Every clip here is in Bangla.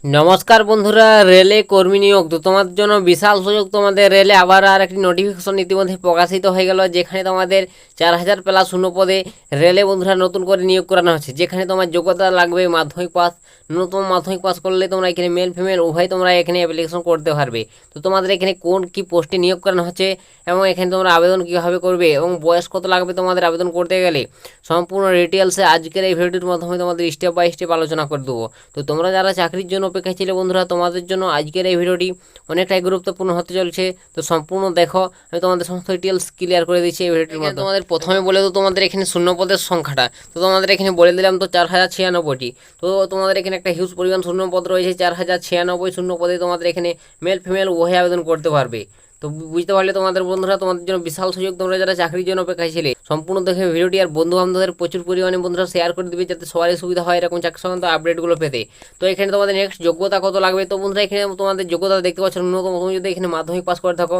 নমস্কার বন্ধুরা, রেলে কর্মী নিয়োগ তো তোমাদের জন্য বিশাল সুযোগ। তোমাদের রেলে আবার আর একটি নোটিফিকেশন ইতিমধ্যে প্রকাশিত হয়ে গেল, যেখানে তোমাদের 4,000 প্লাস শূন্য পদে রেলে বন্ধুরা নতুন করে নিয়োগ করানো হচ্ছে। যেখানে তোমার যোগ্যতা লাগবে মাধ্যমিক পাস, ন্যূনতম মাধ্যমিক পাস করলে তোমরা এখানে মেল ফিমেল উভয় তোমরা এখানে অ্যাপ্লিকেশন করতে পারবে। তো তোমাদের এখানে কোন কি পোস্টে নিয়োগ করানো হচ্ছে এবং এখানে তোমরা আবেদন কীভাবে করবে এবং বয়স কত লাগবে তোমাদের আবেদন করতে গেলে, সম্পূর্ণ ডিটেলসে আজকের এই ভিডিওটির মাধ্যমে তোমাদের স্টেপ বাই স্টেপ আলোচনা করে দেবো। তো তোমরা যারা চাকরির জন্য অপেক্ষা ছিলে বন্ধুরা, তোমাদের জন্য আজকের এই ভিডিওটি অনেকটাই গুরুত্বপূর্ণ হতে চলছে। তো সম্পূর্ণ দেখো, আমি তোমাদের সমস্ত ডিটেলস ক্লিয়ার করে দিচ্ছি এই ভিডিওটির মধ্যে। তোমাদের প্রথমে বলে তো তোমাদের এখানে শূন্য পদের সংখ্যাটা তো তোমাদের এখানে বলে দিলাম, তো 4,096টি। তো তোমাদের এখানে একটা হিউজ পরিমাণ শূন্য পদ রয়েছে, 4,096 শূন্য পদে তোমাদের এখানে মেল ফিমেল উভয় আবেদন করতে পারবে। তো বুঝতে পারলে তোমাদের বন্ধুরা, তোমাদের জন্য বিশাল সুযোগ। তোমরা যারা চাকরির জন্য অপেক্ষায় ছিলে সম্পূর্ণ দেখে ভিডিওটি আর বন্ধু বান্ধবদের প্রচুর পরিমাণে বন্ধুরা শেয়ার করে দিবে, যাতে সবারই সুবিধা হয় এরকম চাকরি সংক্রান্ত আপডেটগুলো পেতে। তো এখানে তোমাদের নেক্সট যোগ্যতা কত লাগবে, তো বন্ধুরা এখানে তোমাদের যোগ্যতা দেখতে পাচ্ছ ন্যূনতম তুমি যদি এখানে মাধ্যমিক পাস করে থাকো,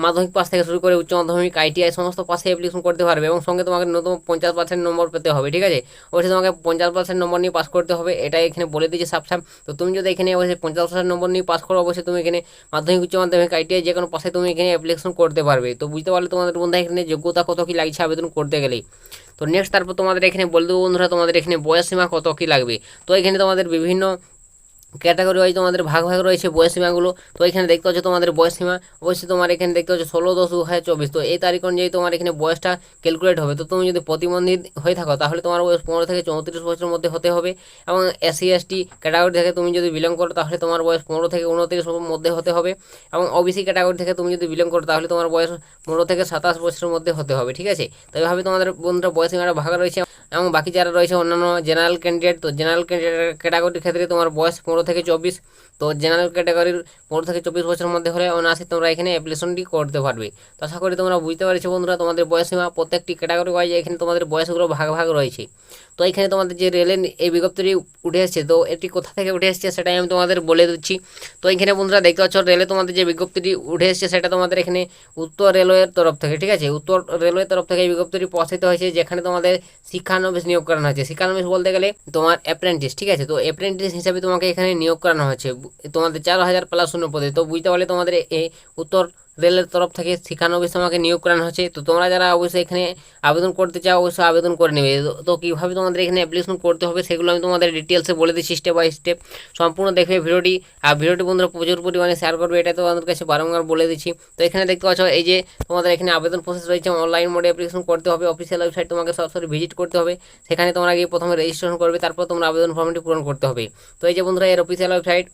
মাধ্যমিক পাস থেকে শুরু করে উচ্চ মাধ্যমিক আইটিআই সমস্ত পাশে অ্যাপ্লিকেশন করতে পারবে এবং সঙ্গে তোমাকে ন্যূনতম 50% নম্বর পেতে হবে। ঠিক আছে, অবশ্যই তোমাকে 50% নম্বর নিয়ে পাস করতে হবে, এটাই এখানে বলে দিয়েছে সাবসাব। তো তুমি যদি এখানে অবশ্যই 50% নম্বর নিয়ে পাস করো, অবশ্যই তুমি এখানে মাধ্যমিক উচ্চ মাধ্যমিক আইটিআই যে কোনো পাশে তুমি এখানে অ্যাপ্লিকেশন করতে পারবে। তো বুঝতে পারলে তোমাদের বন্ধু এখানে যোগ্যতা কত কী লাগছে আবেদন করতে গেলেই। তো নেক্সট তারপর তোমাদের এখানে বলে দেবো বন্ধুরা, তোমাদের এখানে বয়স সীমা কত কী লাগবে। তো এখানে তোমাদের বিভিন্ন ক্যাটাগরি ওয়াইজ তোমাদের ভাগ ভাগ রয়েছে বয়স সীমাগুলো। তো এখানে দেখতে পাচ্ছ তোমাদের বয়স সীমা, অবশ্যই তোমার এখানে দেখতে পাচ্ছ 16/10/2024। তো এই তারিখ অনুযায়ী তোমার এখানে বয়সটা ক্যালকুলেট হবে। তো তুমি যদি প্রতিবন্ধী হয়ে থাকো তাহলে তোমার বয়স 15 থেকে 34 বছরের মধ্যে হতে হবে, এবং SC/ST ক্যাটাগরি থেকে তুমি যদি বিলং করো তাহলে তোমার বয়স 15 থেকে 29 মধ্যে হতে হবে, এবং OBC ক্যাটাগরি থেকে তুমি যদি বিলং করো তাহলে তোমার বয়স 15 থেকে 27 বছরের মধ্যে হতে হবে। ঠিক আছে, তো এইভাবে তোমাদের বন্ধুরা বয়স সীমাটা ভাগ রয়েছে। এবং বাকি যারা রয়েছে অন্যান্য জেনারেল ক্যান্ডিডেট, তো জেনারেল ক্যাটাগরির ক্ষেত্রে তোমার বয়স 15 থেকে 24। তো জেনারেল ক্যাটাগরির 15 থেকে 24 বছরের মধ্যে হলে অনায়াসে তোমরা এখানে অ্যাপ্লিকেশনটি করতে পারবে। তো আশা করি তোমরা বুঝতে পারছো বন্ধুরা, তোমাদের বয়স সীমা প্রত্যেকটি ক্যাটাগরি ওয়াইজ এখানে তোমাদের বয়সগুলো ভাগ ভাগ রয়েছে। তো এখানে তোমাদের যে রেলের এই বিজ্ঞপ্তিটি উঠে এসেছে, তো এটি কোথা থেকে উঠে এসেছে সেটাই আমি তোমাদের বলে দিচ্ছি। তো এখানে বন্ধুরা দেখতে পাচ্ছ রেলে তোমাদের যে বিজ্ঞপ্তিটি উঠে এসেছে সেটা তোমাদের এখানে উত্তর রেলওয়ের তরফ থেকে। ঠিক আছে, উত্তর রেলওয়ের তরফ থেকে এই বিজ্ঞপ্তিটি প্রকাশিত হয়েছে, যেখানে তোমাদের শিক্ষানবিশ নিয়োগ করানো হয়েছে। শিক্ষানবিশ বলতে গেলে তোমার অ্যাপ্রেন্টিস। ঠিক আছে, তো অ্যাপ্রেন্টিস হিসাবে তোমাকে এখানে নিয়োগ করানো হয়েছে তোমাদের 4,000 প্লাস শূন্য পদে। তো বুঝতে পারলে তোমাদের এই উত্তর রেলের তরফ থেকে শিক্ষানবিশ তোমাকে নিয়োগ করানো হচ্ছে। তো তোমরা যারা অবশ্যই এখানে আবেদন করতে চাও অবশ্যই আবেদন করে নেবে। তো কীভাবে তোমাদের এখানে অ্যাপ্লিকেশন করতে হবে সেগুলো আমি তোমাদের ডিটেলসে বলে দিচ্ছি স্টেপ বাই স্টেপ। সম্পূর্ণ দেখবে ভিডিওটি, আর ভিডিওটি বন্ধুরা প্রচুর পরিমাণে শেয়ার করবে, এটা তো তোমাদের কাছে বারংবার বলে দিচ্ছি। তো এখানে দেখতে পাচ্ছ এই যে তোমাদের এখানে আবেদন প্রসেস রয়েছে, অনলাইন মোডে অ্যাপ্লিকেশন করতে হবে। অফিসিয়াল ওয়েবসাইট তোমাকে সরাসরি ভিজিট করতে হবে, সেখানে তোমরা গিয়ে প্রথমে রেজিস্ট্রেশন করবে, তারপর তোমরা আবেদন ফর্মটি পূরণ করতে হবে। তো এই যে বন্ধুরা এর অফিসিয়াল ওয়েবসাইট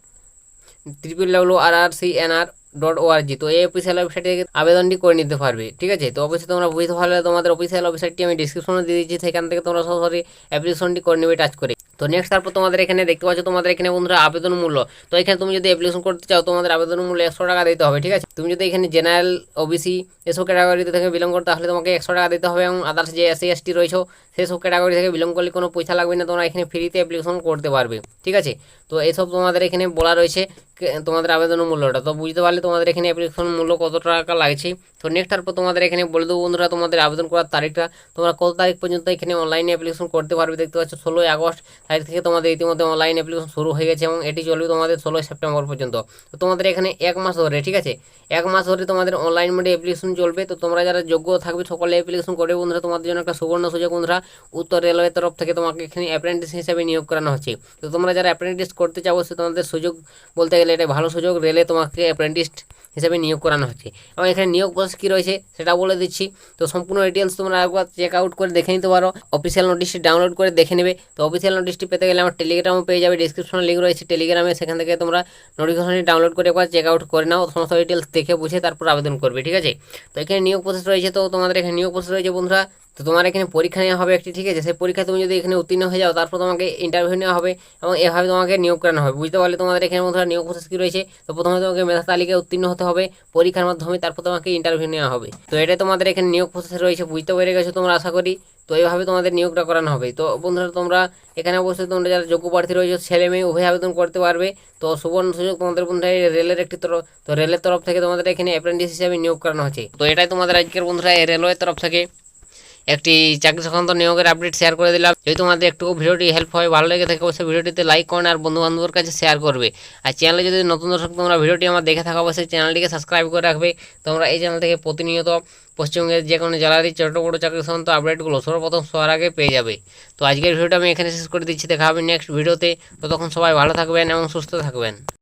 www.rrcnr.org। তো এই অফিসিয়াল ওয়েবসাইটে আবেদনটি করে নিতে পারবে। ঠিক আছে, তো অবশ্যই তোমরা বুঝতে পারলে তোমাদের অফিসিয়াল ওয়েবসাইটটি আমি ডিসক্রিপশনে দিয়ে দিচ্ছি, সেখান থেকে তোমরা সরাসরি অ্যাপ্লিকেশনটি করে নেবে টাচ করে। তো নেক্সট তারপর তোমাদের এখানে দেখতে পাচ্ছ তোমাদের এখানে বন্ধুরা আবেদন মূল্য। তো এখানে তুমি যদি অ্যাপ্লিকেশন করতে চাও তোমাদের আবেদন মূল্য 100 টাকা দিতে হবে। ঠিক আছে, তুমি যদি এখানে জেনারেল OBC এসব ক্যাটাগরিতে থেকে বিলং করো তাহলে তোমাকে 100 টাকা দিতে হবে, এবং আদার্স যে SC/ST রয়েছে সেসব ক্যাটাগরি থেকে বিলং করলে কোনো পয়সা লাগবে না, তোমরা এখানে ফ্রিতে অ্যাপ্লিকেশন করতে পারবে। ঠিক আছে, তো এইসব তোমাদের এখানে বলা রয়েছে তোমাদের আবেদন মূল্যটা। তো বুঝতে পারলে তোমাদের এখানে অ্যাপ্লিকেশন মূল্য কত টাকা লাগছে। তো নেক্সট তারপর তোমাদের এখানে বলে দেবো বন্ধুরা, তোমাদের আবেদন করার তারিখটা তোমরা কত তারিখ পর্যন্ত এখানে অনলাইনে অ্যাপ্লিকেশন করতে পারবে। দেখতে পাচ্ছ 16 আগস্ট তারিখ থেকে তোমাদের ইতিমধ্যে অনলাইন অ্যাপ্লিকেশন শুরু হয়ে গেছে, এবং এটি চলবে তোমাদের 16 সেপ্টেম্বর পর্যন্ত। তো তোমাদের এখানে 1 মাস ধরে, ঠিক আছে, 1 মাস ধরে তোমাদের অনলাইন মোডে অ্যাপ্লিকেশন চলবে। তো তোমরা যারা যোগ্য থাকবে সকলে অ্যাপ্লিকেশন করবে বন্ধুরা, তোমাদের জন্য একটা সুবর্ণ সুযোগ বন্ধুরা। উত্তর রেলওয়ের তরফ থেকে তোমাকে এখানে অ্যাপ্রেন্টিস হিসেবে নিয়োগ করানো হচ্ছে। তো তোমরা যারা অ্যাপ্রেন্টিস করতে চাও সে তোমাদের সুযোগ বলতে গেলে এটা ভালো সুযোগ, রেলে তোমাকে অ্যাপ্রেন্টিস হিসেবে নিয়োগ করানো হচ্ছে। এবং এখানে নিয়োগ প্রসেস কী রয়েছে সেটা বলে দিচ্ছি। তো সম্পূর্ণ ডিটেলস তোমরা একবার চেক আউট করে দেখে নিতে পারো, অফিসিয়াল নোটিশটি ডাউনলোড করে দেখে নেবে। তো অফিসিয়াল নোটিশটি পেতে গেলে আমার টেলিগ্রামও পেয়ে যাবে, ডিসক্রিপশনে লিঙ্ক রয়েছে টেলিগ্রামে, সেখান থেকে তোমরা নোটিফিকেশনটি ডাউনলোড করে একবার চেক আউট করে নাও, সমস্ত ডিটেলস দেখে বুঝে তারপর আবেদন করবে। ঠিক আছে, তো এখানে নিয়োগ প্রসেস রয়েছে। তো তোমাদের এখানে নিয়োগ প্রসেস রয়েছে বন্ধুরা। তো তোমার এখানে পরীক্ষা নেওয়া হবে একটি। ঠিক আছে, সেই পরীক্ষায় তুমি যদি এখানে উত্তীর্ণ হয়ে যাও তারপর তোমাকে ইন্টারভিউ নেওয়া হবে, এবং এভাবে তোমাকে নিয়োগ করানো হবে। বুঝতে পারলে তোমাদের এখানে বন্ধুরা নিয়োগ প্রসেস কী রয়েছে। তো প্রথমে তোমাকে মেধা তালিকায় উত্তীর্ণ হতে হবে পরীক্ষার মাধ্যমে, তারপর তোমাকে ইন্টারভিউ নেওয়া হবে। তো এটাই তোমাদের এখানে নিয়োগ প্রসেস রয়েছে, বুঝতে পেরে গেছো তোমরা আশা করি। তো এইভাবে তোমাদের নিয়োগটা করানো হবে। তো বন্ধুরা তোমরা এখানে অবশ্যই তোমরা যারা যোগ্য প্রার্থী রয়েছে ছেলে মেয়ে উভয় আবেদন করতে পারবে। তো সুবর্ণ সুযোগ তোমাদের বন্ধুরা রেলের একটি তরফ, তো রেলের তরফ থেকে তোমাদের এখানে অ্যাপ্রেন্টিস হিসেবে নিয়োগ করানো হচ্ছে। তো এটাই তোমাদের আজকের বন্ধুরা রেলওয়ের তরফ থেকে একটি চাকরি সংক্রান্ত নিয়োগের আপডেট শেয়ার করে দিলাম। যদি তোমাদের একটু ভিডিওটি হেল্প হয়, ভালো লেগে থাকে, অবশ্যই ভিডিওটিতে লাইক করুন আর বন্ধু বান্ধবের কাছে শেয়ার করবে। আর চ্যানেলে যদি নতুন দর্শক তোমরা ভিডিওটি আমার দেখে থাকো, অবশ্যই চ্যানেলটিকে সাবস্ক্রাইব করে রাখবে। তোমরা এই চ্যানেল থেকে প্রতিনিয়ত পশ্চিমবঙ্গের যে কোনো জেলারই ছোট বড় চাকরি সংক্রান্ত আপডেটগুলো সর্বপ্রথম সবার আগে পেয়ে যাবে। তো আজকের ভিডিওটা আমি এখানে শেষ করে দিচ্ছি। দেখা হবে নেক্সট ভিডিওতে। ততক্ষণ সবাই ভালো থাকবেন এবং সুস্থ থাকবেন।